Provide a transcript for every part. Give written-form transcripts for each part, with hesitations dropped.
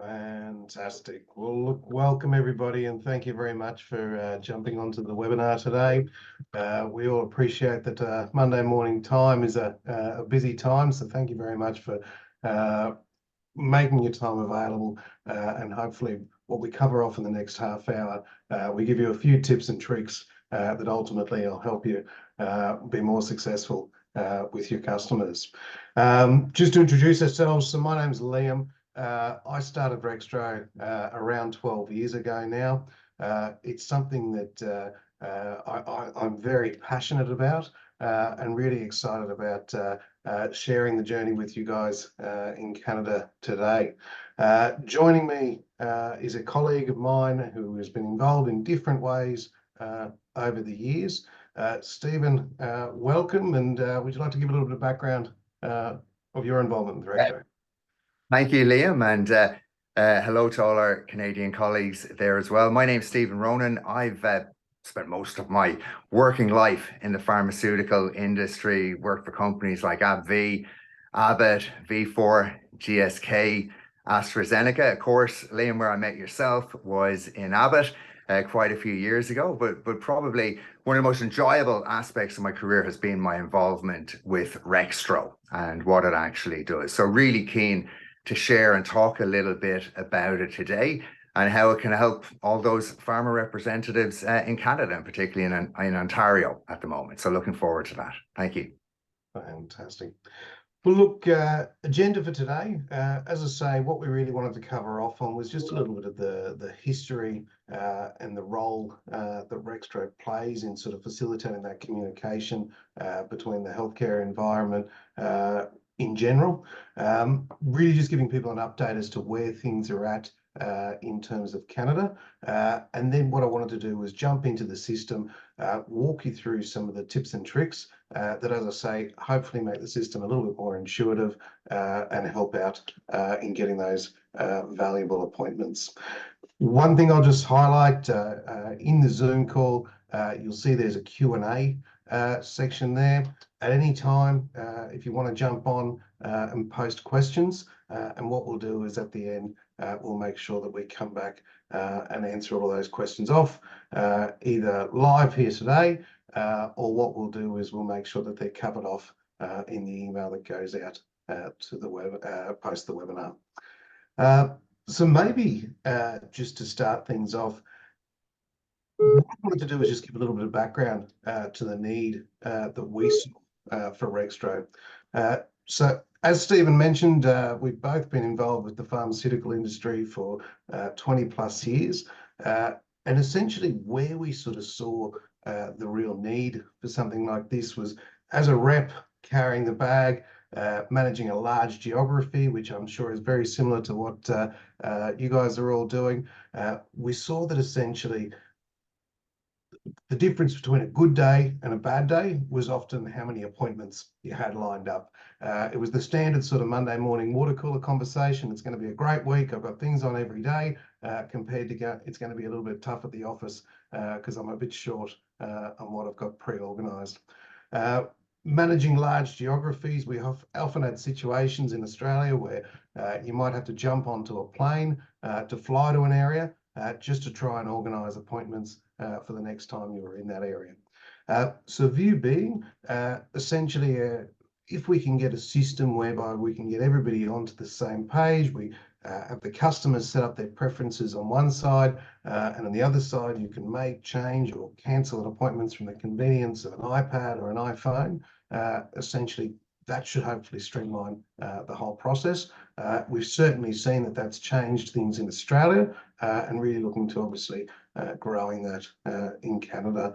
Fantastic. Well, look, welcome everybody, and thank you very much for jumping onto the webinar today. We all appreciate that Monday morning time is a busy time, so thank you very much for making your time available, and hopefully what we cover off in the next half hour, we give you a few tips and tricks that ultimately will help you be more successful with your customers. Just to introduce ourselves, so my name's Liam. I started RxTro around 12 years ago now. It's something that I'm very passionate about and really excited about sharing the journey with you guys in Canada today. Joining me is a colleague of mine who has been involved in different ways over the years. Stephen, welcome, and would you like to give a little bit of background of your involvement with RxTro? Thank you, Liam, and hello to all our Canadian colleagues there as well. My name's Stephen Ronan. I've spent most of my working life in the pharmaceutical industry, worked for companies like AbbVie, Abbott, V4, GSK, AstraZeneca. Of course, Liam, where I met yourself was in Abbott quite a few years ago, but probably one of the most enjoyable aspects of my career has been my involvement with RxTro and what it actually does. So really keen to share and talk a little bit about it today and how it can help all those pharma representatives in Canada, and particularly in Ontario at the moment. So looking forward to that. Thank you. Fantastic. Well, look, agenda for today, as I say, what we really wanted to cover off on was just a little bit of the history and the role that RxTro plays in sort of facilitating that communication between the healthcare environment in general. Really just giving people an update as to where things are at in terms of Canada. And then what I wanted to do was jump into the system, walk you through some of the tips and tricks that, as I say, hopefully make the system a little bit more intuitive and help out in getting those valuable appointments. One thing I'll just highlight in the Zoom call, you'll see there's a Q&A section there. At any time, if you want to jump on and post questions, and what we'll do is at the end, we'll make sure that we come back and answer all of those questions off, either live here today, or what we'll do is we'll make sure that they're covered off in the email that goes out to the web, post the webinar. So maybe just to start things off, what I wanted to do is just give a little bit of background to the need that we saw for RxTro. So as Stephen mentioned, we've both been involved with the pharmaceutical industry for 20 plus years. And essentially where we sort of saw the real need for something like this was as a rep carrying the bag, managing a large geography, which I'm sure is very similar to what you guys are all doing. We saw that essentially the difference between a good day and a bad day was often how many appointments you had lined up. It was the standard sort of Monday morning water cooler conversation. It's going to be a great week. I've got things on every day, compared to it's going to be a little bit tough at the office because I'm a bit short on what I've got pre-organised. Managing large geographies, we have often had situations in Australia where you might have to jump onto a plane to fly to an area just to try and organise appointments for the next time you were in that area. So view being, essentially, if we can get a system whereby we can get everybody onto the same page, we have the customers set up their preferences on one side, and on the other side, you can make, change or cancel appointments from the convenience of an iPad or an iPhone. Essentially, that should hopefully streamline the whole process. We've certainly seen that that's changed things in Australia, and really looking to obviously growing that in Canada.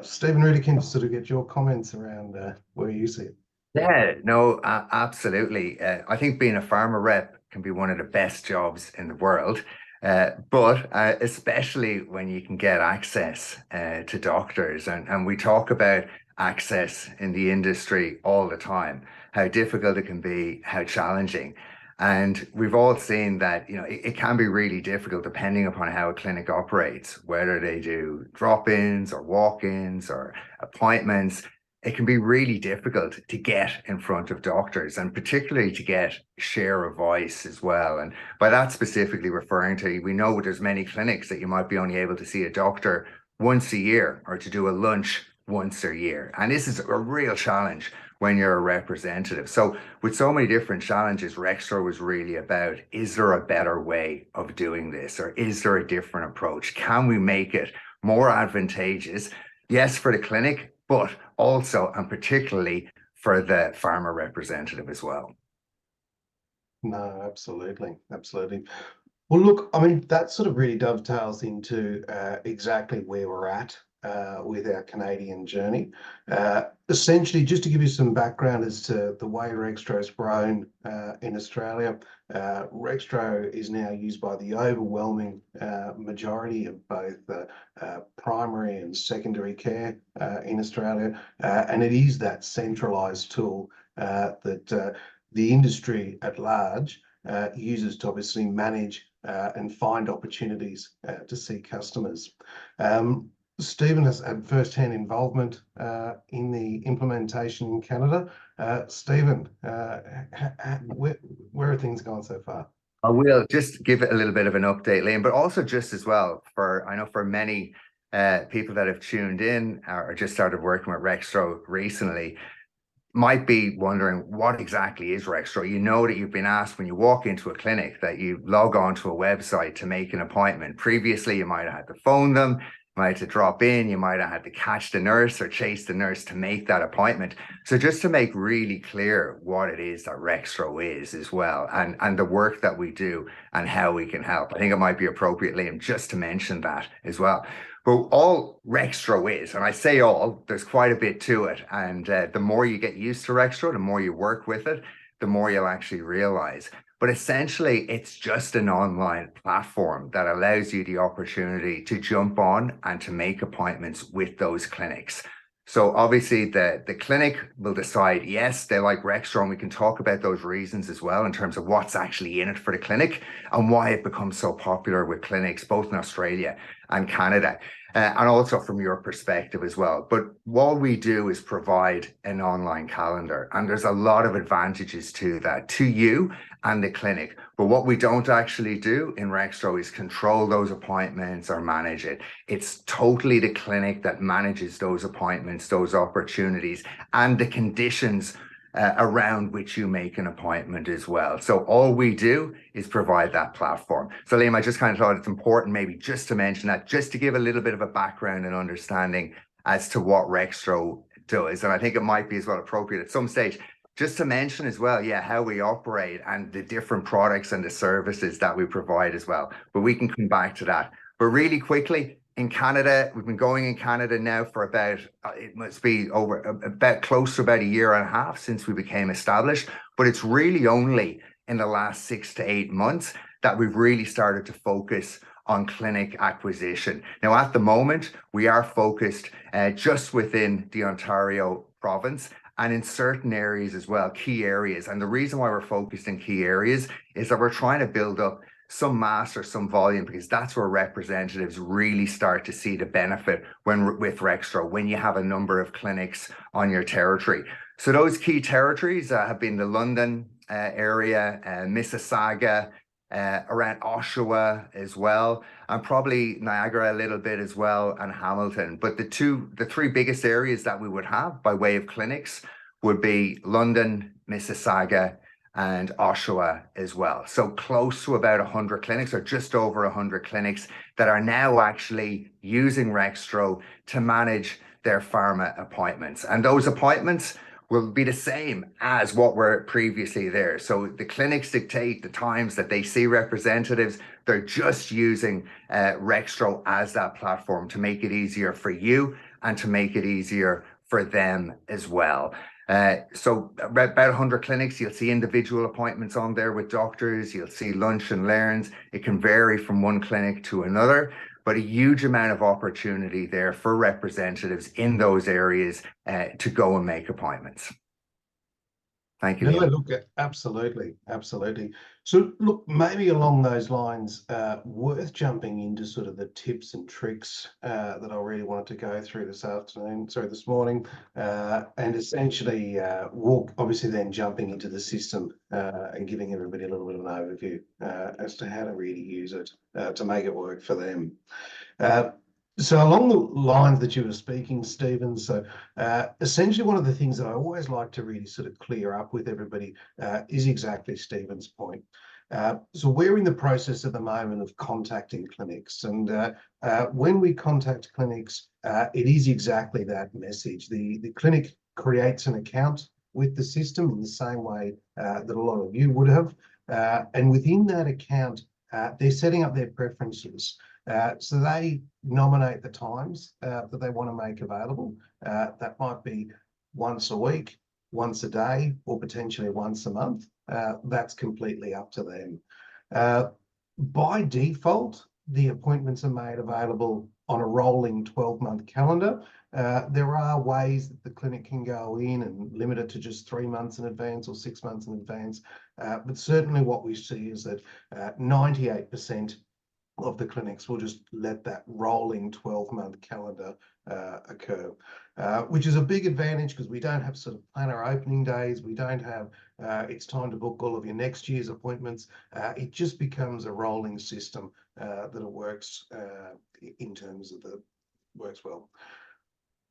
Stephen, really keen to sort of get your comments around where you see it. Yeah, no, absolutely. I think being a pharma rep can be one of the best jobs in the world, but especially when you can get access to doctors. And we talk about access in the industry all the time, how difficult it can be, how challenging. And we've all seen that, it can be really difficult depending upon how a clinic operates, whether they do drop-ins or walk-ins or appointments. it can be really difficult to get in front of doctors, and particularly to get share of voice as well. And by that specifically referring to, we know there's many clinics that you might be only able to see a doctor once a year or to do a lunch once a year. And this is a real challenge when you're a representative. So with so many different challenges, RxTro was really about, is there a better way of doing this? Or is there a different approach? Can we make it more advantageous? Yes, for the clinic, but also and particularly for the pharma representative as well. No, absolutely, absolutely. Well, look, I mean, that sort of really dovetails into exactly where we're at with our Canadian journey. Essentially, just to give you some background as to the way RxTro's grown in Australia, RxTro is now used by the overwhelming majority of both primary and secondary care in Australia, and it is that centralised tool that the industry at large uses to obviously manage and find opportunities to see customers. Stephen has had first-hand involvement in the implementation in Canada. Stephen, where are things going so far? I will just give it a little bit of an update, Liam, but also just as well I know for many people that have tuned in or just started working with RxTro recently, might be wondering, what exactly is RxTro? You know that you've been asked when you walk into a clinic that you log on to a website to make an appointment. Previously, you might have had to phone them, you might have to drop in, you might have had to catch the nurse or chase the nurse to make that appointment. So just to make really clear what it is that RxTro is as well, and the work that we do and how we can help. I think it might be appropriate, Liam, just to mention that as well. But all RxTro is, and I say all, there's quite a bit to it. And the more you get used to RxTro, the more you work with it, the more you'll actually realize. But essentially, it's just an online platform that allows you the opportunity to jump on and to make appointments with those clinics. So obviously the clinic will decide, yes, they like RxTro, and we can talk about those reasons as well in terms of what's actually in it for the clinic and why it becomes so popular with clinics, both in Australia and Canada, and also from your perspective as well. But what we do is provide an online calendar, and there's a lot of advantages to that, to you and the clinic. But what we don't actually do in RxTro is control those appointments or manage it. It's totally the clinic that manages those appointments, those opportunities, and the conditions around which you make an appointment as well. So all we do is provide that platform. So Liam, I just kind of thought it's important maybe just to mention that, just to give a little bit of a background and understanding as to what RxTro does. And I think it might be as well appropriate at some stage just to mention as well, yeah, how we operate and the different products and the services that we provide as well. But we can come back to that. But really quickly, in Canada, we've been going in Canada now for about, it must be over about close to about a year and a half since we became established. But it's really only in the last 6 to 8 months that we've really started to focus on clinic acquisition. Now, at the moment, we are focused just within the Ontario province and in certain areas as well, key areas. And the reason why we're focused in key areas is that we're trying to build up some mass or some volume, because that's where representatives really start to see the benefit with RxTro, when you have a number of clinics on your territory. So those key territories have been the London area, Mississauga, around Oshawa as well, and probably Niagara a little bit as well, and Hamilton. But the three biggest areas that we would have by way of clinics would be London, Mississauga, and Oshawa as well. So close to about 100 clinics, or just over 100 clinics, that are now actually using RxTro to manage their pharma appointments. And those appointments will be the same as what were previously there. So the clinics dictate the times that they see representatives. They're just using RxTro as that platform to make it easier for you and to make it easier for them as well. So about 100 clinics, you'll see individual appointments on there with doctors, you'll see lunch and learns. It can vary from one clinic to another, but a huge amount of opportunity there for representatives in those areas to go and make appointments. Thank you, No, Liam. look, absolutely, absolutely. So, look, maybe along those lines, worth jumping into sort of the tips and tricks that I really wanted to go through this morning, and essentially walk, obviously, then jumping into the system and giving everybody a little bit of an overview as to how to really use it to make it work for them. Uh, so along the lines that you were speaking, Stephen, so essentially one of the things that I always like to really sort of clear up with everybody is exactly Stephen's point. So we're in the process at the moment of contacting clinics, and when we contact clinics, it is exactly that message. The clinic creates an account with the system in the same way that a lot of you would have, and within that account, they're setting up their preferences. So they nominate the times that they want to make available. That might be once a week, once a day, or potentially once a month. That's completely up to them. By default, the appointments are made available on a rolling 12-month calendar. There are ways that the clinic can go in and limit it to just 3 months in advance or 6 months in advance. But certainly what we see is that 98% of the clinics will just let that rolling 12-month calendar occur, which is a big advantage because we don't have sort of planner opening days. We don't have it's time to book all of your next year's appointments. It just becomes a rolling system that it works in terms of the works well.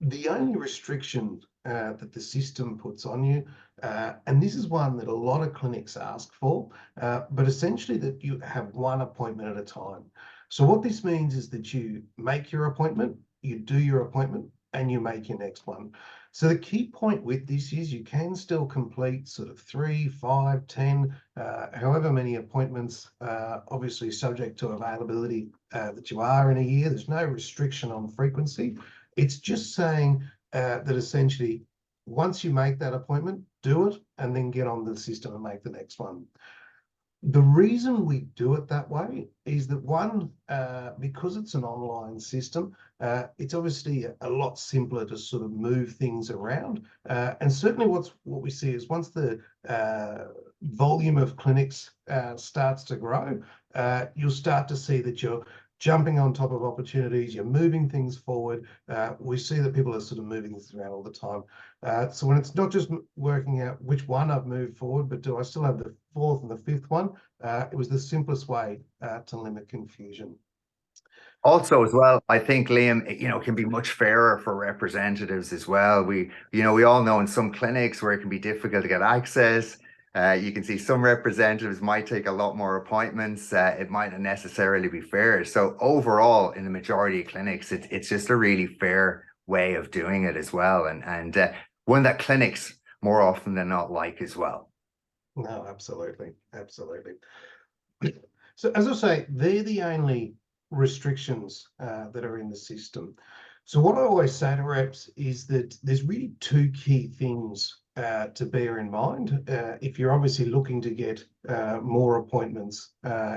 The only restriction that the system puts on you, and this is one that a lot of clinics ask for, but essentially that you have one appointment at a time. So what this means is that you make your appointment, you do your appointment, and you make your next one. So the key point with this is you can still complete sort of 3, 5, 10, however many appointments, obviously subject to availability that you are in a year. There's no restriction on frequency. It's just saying that essentially, once you make that appointment, do it and then get on the system and make the next one. The reason we do it that way is that one, because it's an online system, it's obviously a lot simpler to sort of move things around. And certainly what we see is once the volume of clinics starts to grow, you'll start to see that you're jumping on top of opportunities, you're moving things forward. We see that people are sort of moving this around all the time. So when it's not just working out which one I've moved forward, but do I still have the fourth and the fifth one? It was the simplest way to limit confusion. Also, as well, I think Liam, you know, can be much fairer for representatives as well. We all know in some clinics where it can be difficult to get access. You can see some representatives might take a lot more appointments. It might not necessarily be fair. So overall, in the majority of clinics, it's just a really fair way of doing it as well, and one that clinics more often than not like as well. No, absolutely, absolutely. So as I say, they're the only restrictions that are in the system. So what I always say to reps is that there's really two key things to bear in mind if you're obviously looking to get more appointments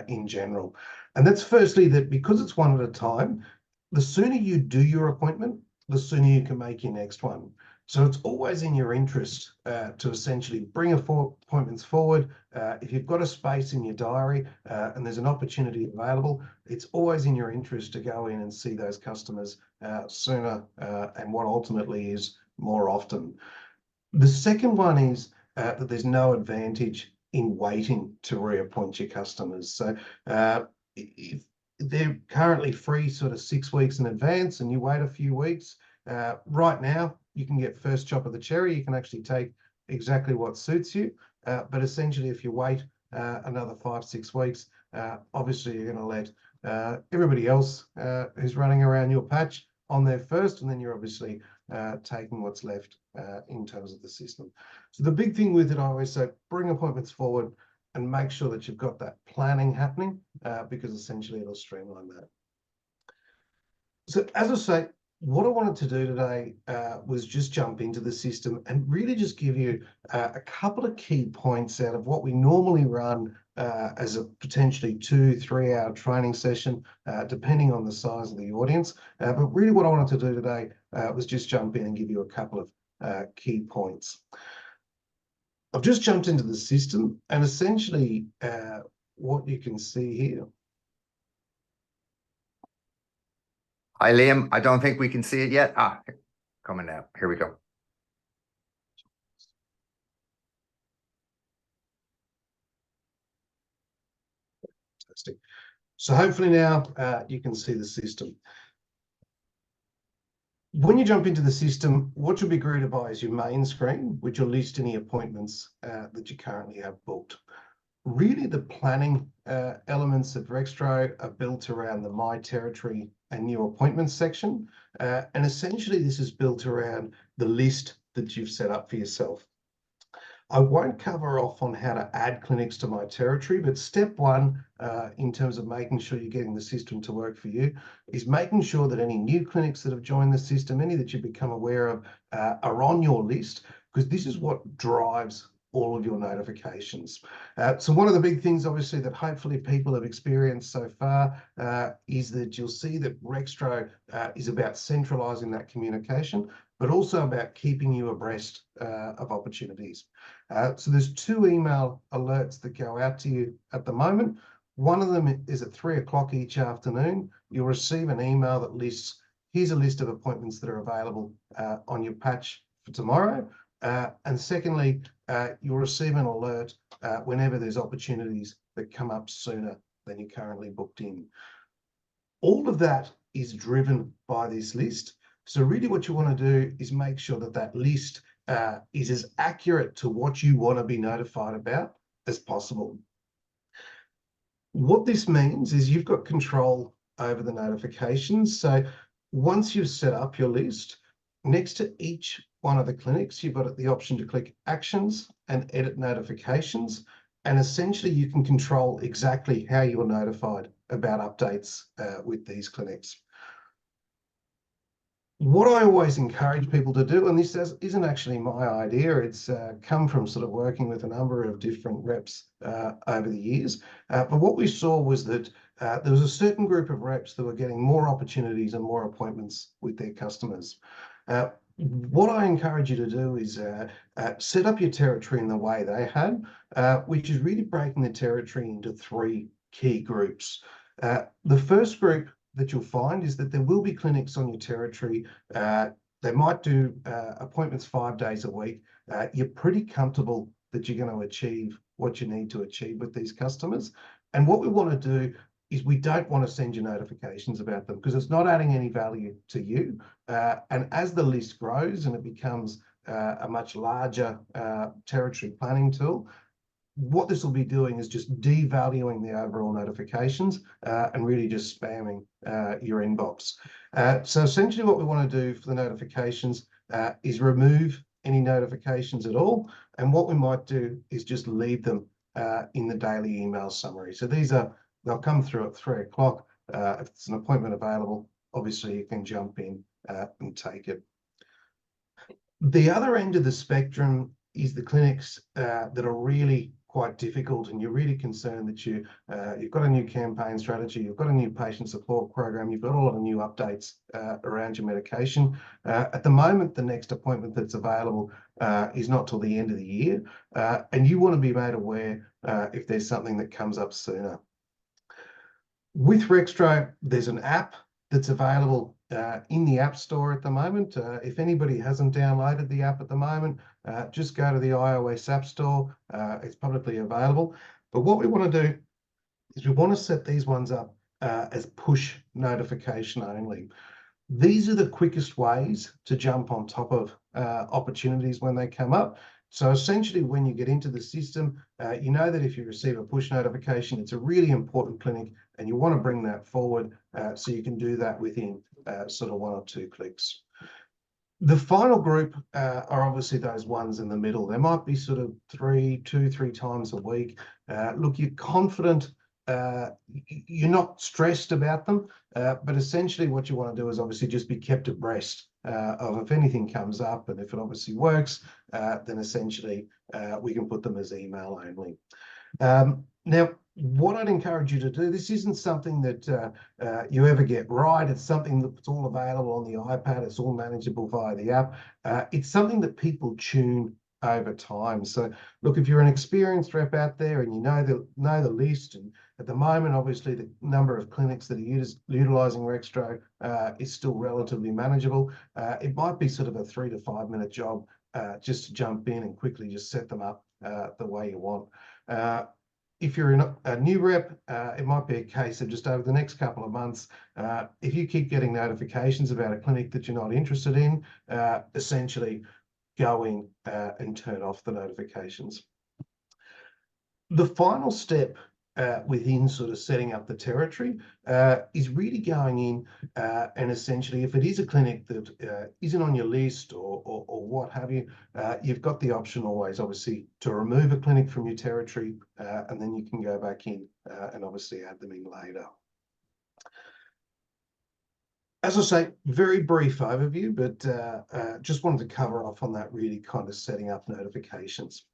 in general. And that's firstly that because it's one at a time, the sooner you do your appointment, the sooner you can make your next one. So it's always in your interest to essentially bring appointments forward. If you've got a space in your diary and there's an opportunity available, it's always in your interest to go in and see those customers sooner and what ultimately is more often. The second one is that there's no advantage in waiting to reappoint your customers. So if they're currently free sort of 6 weeks in advance and you wait a few weeks, right now, you can get first chop of the cherry. You can actually take exactly what suits you. But essentially, if you wait another 5, 6 weeks, obviously you're going to let everybody else who's running around your patch on there first, and then you're obviously taking what's left in terms of the system. So the big thing with it, I always say, bring appointments forward and make sure that you've got that planning happening because essentially it'll streamline that. So as I say, what I wanted to do today was just jump into the system and really just give you a couple of key points out of what we normally run as a potentially 2-3 hour training session, depending on the size of the audience. But really what I wanted to do today was just jump in and give you a couple of key points. I've just jumped into the system, and essentially what you can see here. Hi, Liam. I don't think we can see it yet. Coming now. Here we go. Fantastic. So hopefully now you can see the system. When you jump into the system, what you'll be greeted by is your main screen, which will list any appointments that you currently have booked. Really, the planning elements of RxTro are built around the My Territory and New Appointments section. And essentially, this is built around the list that you've set up for yourself. I won't cover off on how to add clinics to My Territory, but step one in terms of making sure you're getting the system to work for you is making sure that any new clinics that have joined the system, any that you've become aware of, are on your list, because this is what drives all of your notifications. So one of the big things, obviously, that hopefully people have experienced so far is that you'll see that RxTro is about centralising that communication, but also about keeping you abreast of opportunities. So there's 2 email alerts that go out to you at the moment. One of them is at 3 o'clock each afternoon. You'll receive an email that lists, here's a list of appointments that are available on your patch for tomorrow. And secondly, you'll receive an alert whenever there's opportunities that come up sooner than you're currently booked in. All of that is driven by this list. So really what you want to do is make sure that that list is as accurate to what you want to be notified about as possible. What this means is you've got control over the notifications. So once you've set up your list, next to each one of the clinics, you've got the option to click Actions and Edit Notifications. And essentially you can control exactly how you're notified about updates with these clinics. What I always encourage people to do, and this isn't actually my idea, it's come from sort of working with a number of different reps over the years. But what we saw was that there was a certain group of reps that were getting more opportunities and more appointments with their customers. What I encourage you to do is set up your territory in the way they had, which is really breaking the territory into 3 key groups. The first group that you'll find is that there will be clinics on your territory. They might do appointments 5 days a week. You're pretty comfortable that you're going to achieve what you need to achieve with these customers. And what we want to do is we don't want to send you notifications about them because it's not adding any value to you. And as the list grows and it becomes a much larger territory planning tool, what this will be doing is just devaluing the overall notifications and really just spamming your inbox. So essentially what we want to do for the notifications is remove any notifications at all. And what we might do is just leave them in the daily email summary. So they'll come through at 3 o'clock. If it's an appointment available, obviously you can jump in and take it. The other end of the spectrum is the clinics that are really quite difficult, and you're really concerned that you've got a new campaign strategy, you've got a new patient support program, you've got a lot of new updates around your medication. At the moment, the next appointment that's available is not till the end of the year, and you want to be made aware if there's something that comes up sooner. With RxTro, there's an app that's available in the App Store at the moment. If anybody hasn't downloaded the app at the moment, just go to the iOS App Store. It's publicly available. But what we want to do is we want to set these ones up as push notification only. These are the quickest ways to jump on top of opportunities when they come up. So essentially, when you get into the system, you know that if you receive a push notification, it's a really important clinic, and you want to bring that forward so you can do that within sort of 1 or 2 clicks. The final group are obviously those ones in the middle. They might be sort of 2, 3 times a week. Look, you're confident, you're not stressed about them, but essentially what you want to do is obviously just be kept abreast of if anything comes up, and if it obviously works, then essentially we can put them as email only. Now, what I'd encourage you to do, this isn't something that you ever get right. It's something that's all available on the iPad. It's all manageable via the app. It's something that people tune over time. So look, if you're an experienced rep out there and you know the list, and at the moment, obviously the number of clinics that are utilising RxTro is still relatively manageable. It might be sort of a 3 to 5 minute job just to jump in and quickly just set them up the way you want. If you're a new rep, it might be a case of just over the next couple of months, if you keep getting notifications about a clinic that you're not interested in, essentially go in and turn off the notifications. The final step within sort of setting up the territory is really going in and essentially, if it is a clinic that isn't on your list or what have you, you've got the option always, obviously, to remove a clinic from your territory, and then you can go back in and obviously add them in later. As I say, very brief overview, but just wanted to cover off on that, really kind of setting up notifications.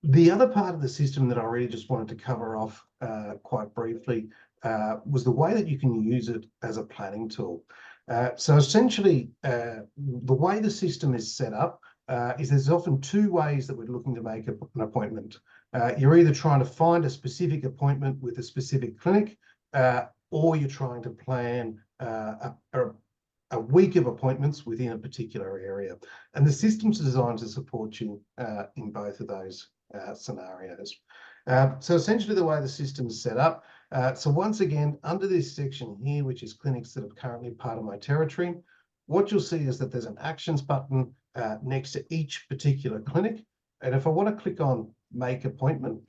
The other part of the system that I really just wanted to cover off quite briefly was the way that you can use it as a planning tool. So essentially, the way the system is set up is there's often two ways that we're looking to make an appointment. You're either trying to find a specific appointment with a specific clinic, or you're trying to plan a week of appointments within a particular area. And the system's designed to support you in both of those scenarios. So essentially the way the system is set up, so once again, under this section here, which is clinics that are currently part of my territory, what you'll see is that there's an actions button next to each particular clinic. And if I want to click on make appointment,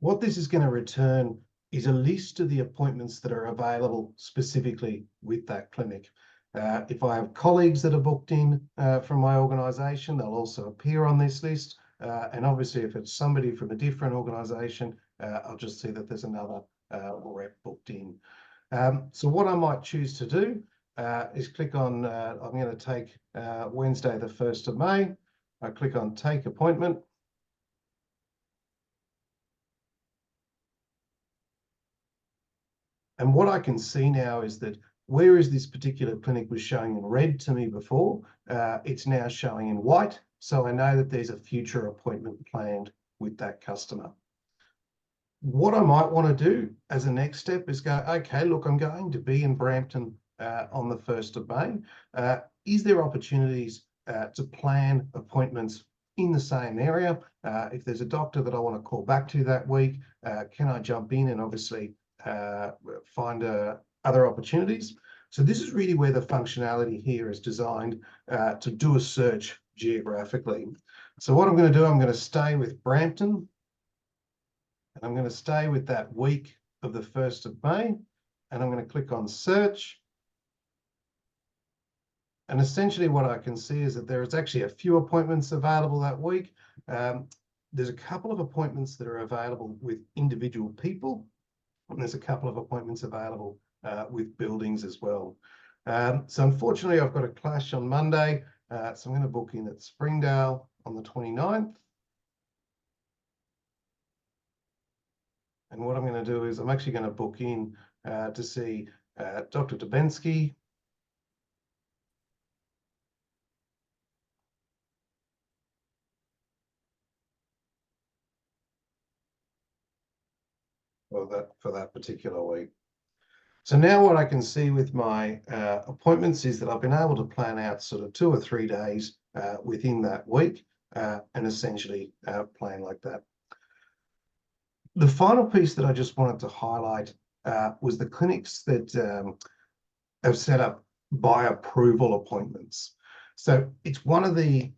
what this is going to return is a list of the appointments that are available specifically with that clinic. If I have colleagues that are booked in from my organisation, they'll also appear on this list. And obviously, if it's somebody from a different organisation, I'll just see that there's another rep booked in. So what I might choose to do is click on, I'm going to take Wednesday, the 1st of May. I click on take appointment. And what I can see now is that whereas this particular clinic was showing in red to me before, it's now showing in white. So I know that there's a future appointment planned with that customer. What I might want to do as a next step is go, okay, look, I'm going to be in Brampton on the 1st of May. Is there opportunities to plan appointments in the same area? If there's a doctor that I want to call back to that week, can I jump in and obviously find other opportunities? So this is really where the functionality here is designed to do a search geographically. So what I'm going to do, I'm going to stay with Brampton, and I'm going to stay with that week of the 1st of May, and I'm going to click on search. And essentially what I can see is that there is actually a few appointments available that week. There's a couple of appointments that are available with individual people, and there's a couple of appointments available with buildings as well. So unfortunately, I've got a clash on Monday. So I'm going to book in at Springdale on the 29th. And what I'm going to do is I'm actually going to book in to see Dr. Dubensky. For that particular week. So now what I can see with my appointments is that I've been able to plan out sort of 2 or 3 days within that week and essentially plan like that. The final piece that I just wanted to highlight was the clinics that have set up by approval appointments. So it's one of the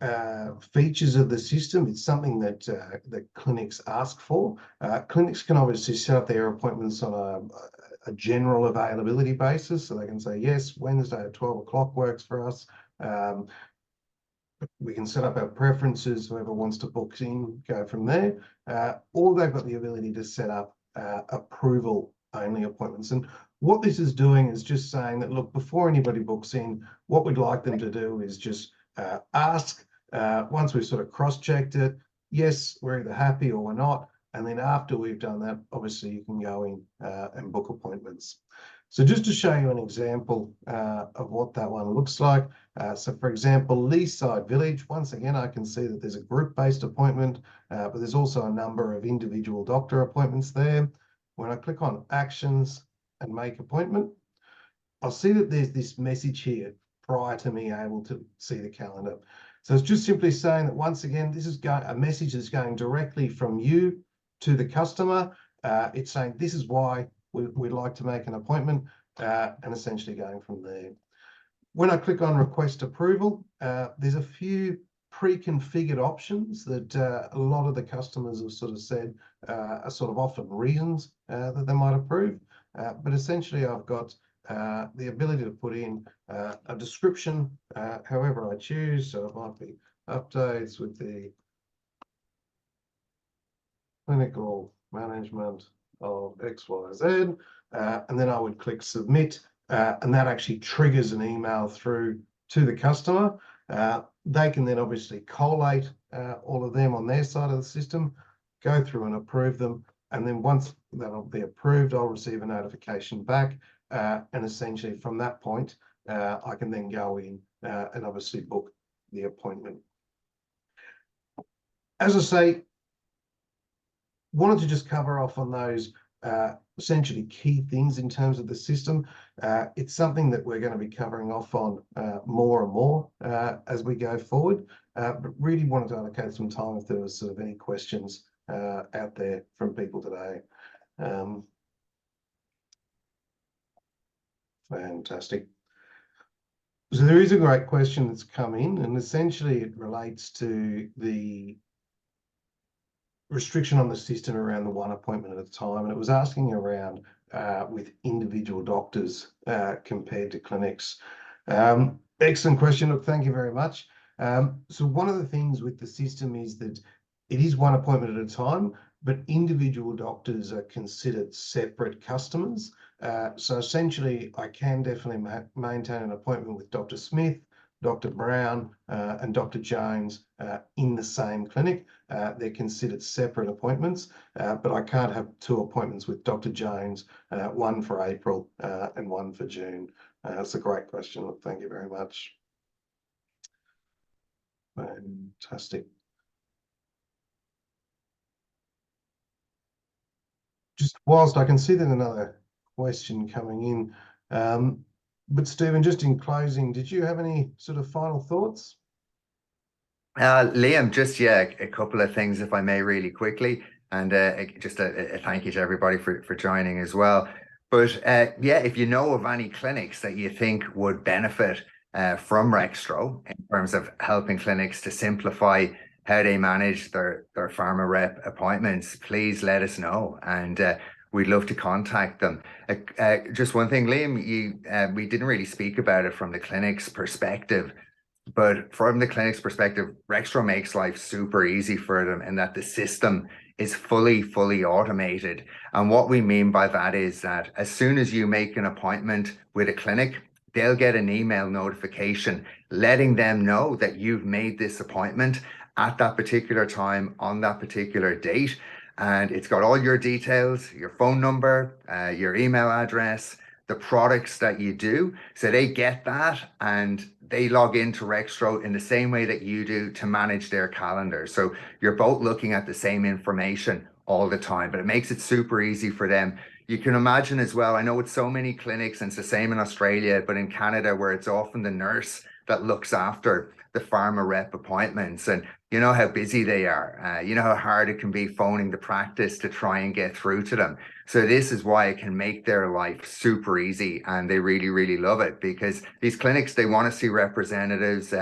features of the system. It's something that that clinics ask for. Clinics can obviously set up their appointments on a general availability basis. So they can say, yes, Wednesday at 12 o'clock works for us. We can set up our preferences, whoever wants to book in, go from there. Or they've got the ability to set up approval only appointments. And what this is doing is just saying that, look, before anybody books in, what we'd like them to do is just ask, once we've sort of cross-checked it, yes, we're either happy or we're not. And then after we've done that, obviously you can go in and book appointments. So just to show you an example of what that one looks like. So for example, Leaside Village, once again, I can see that there's a group-based appointment, but there's also a number of individual doctor appointments there. When I click on Actions and Make Appointment, I'll see that there's this message here prior to me able to see the calendar. So it's just simply saying that once again, this is a message that's going directly from you to the customer. It's saying this is why we'd like to make an appointment, and essentially going from there. When I click on Request Approval, there's a few pre-configured options that a lot of the customers have sort of said are sort of often reasons that they might approve. But essentially, I've got the ability to put in a description however I choose. So it might be updates with the clinical management of XYZ, and then I would click Submit, and that actually triggers an email through to the customer. They can then obviously collate all of them on their side of the system, go through and approve them, and then once that'll be approved, I'll receive a notification back, and essentially from that point, I can then go in and obviously book the appointment. As I say, wanted to just cover off on those essentially key things in terms of the system. It's something that we're going to be covering off on more and more as we go forward, but really wanted to allocate some time if there was sort of any questions out there from people today. Fantastic. So there is a great question that's come in, and essentially it relates to the restriction on the system around the one appointment at a time, and it was asking around with individual doctors compared to clinics. Excellent question. Look, thank you very much. So one of the things with the system is that it is one appointment at a time, but individual doctors are considered separate customers. So essentially, I can definitely maintain an appointment with Dr. Smith, Dr. Brown, and Dr. Jones in the same clinic. They're considered separate appointments, but I can't have two appointments with Dr. Jones, one for April and one for June. That's a great question. Thank you very much. Fantastic. Just whilst I can see there's another question coming in, but Stephen, just in closing, did you have any sort of final thoughts? Liam, just a couple of things, if I may, really quickly, and just a thank you to everybody for joining as well. But if you know of any clinics that you think would benefit from RxTro in terms of helping clinics to simplify how they manage their pharma rep appointments, please let us know, and we'd love to contact them. Just one thing, Liam, we didn't really speak about it from the clinic's perspective, but from the clinic's perspective, RxTro makes life super easy for them in that the system is fully automated. And what we mean by that is that as soon as you make an appointment with a clinic, they'll get an email notification letting them know that you've made this appointment at that particular time on that particular date. And it's got all your details, your phone number, your email address, the products that you do. So they get that and they log into RxTro in the same way that you do to manage their calendar. So you're both looking at the same information all the time, but it makes it super easy for them. You can imagine as well, I know it's so many clinics and it's the same in Australia, but in Canada where it's often the nurse that looks after the pharma rep appointments, and you know how busy they are. You know how hard it can be phoning the practice to try and get through to them. So this is why it can make their life super easy, and they really love it, because these clinics, they want to see representatives.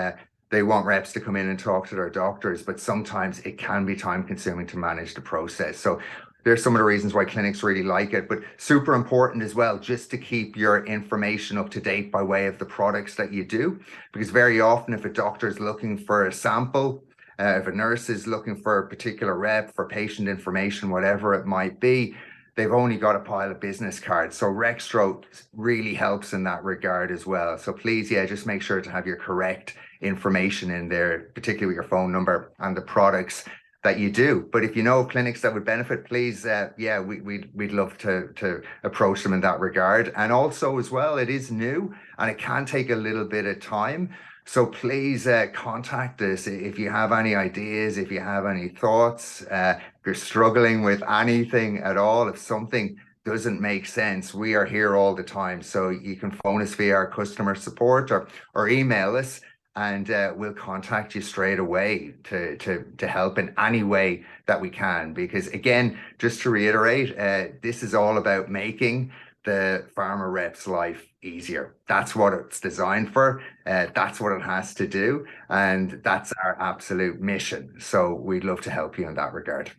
They want reps to come in and talk to their doctors, but sometimes it can be time consuming to manage the process. So there's some of the reasons why clinics really like it, but super important as well, just to keep your information up to date by way of the products that you do. Because very often if a doctor is looking for a sample, if a nurse is looking for a particular rep for patient information, whatever it might be, they've only got a pile of business cards. So RxTro really helps in that regard as well. So please, just make sure to have your correct information in there, particularly your phone number and the products. that you do. But if you know of clinics that would benefit, please, yeah, we'd love to approach them in that regard. And also as well, it is new and it can take a little bit of time. So please contact us if you have any ideas, if you have any thoughts, if you're struggling with anything at all, if something doesn't make sense, we are here all the time. So you can phone us via our customer support or email us, and we'll contact you straight away to help in any way that we can. Because again, just to reiterate, this is all about making the pharma rep's life easier. That's what it's designed for. That's what it has to do. And that's our absolute mission. So we'd love to help you in that regard.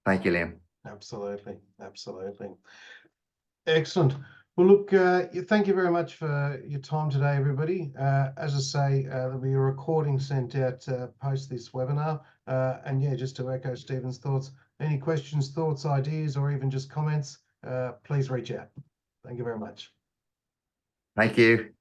Thank you, Liam. Absolutely. Absolutely. Excellent. Well, look, thank you very much for your time today, everybody. As I say, there'll be a recording sent out post this webinar. And yeah, just to echo Stephen's thoughts, any questions, thoughts, ideas, or even just comments, please reach out. Thank you very much. Thank you.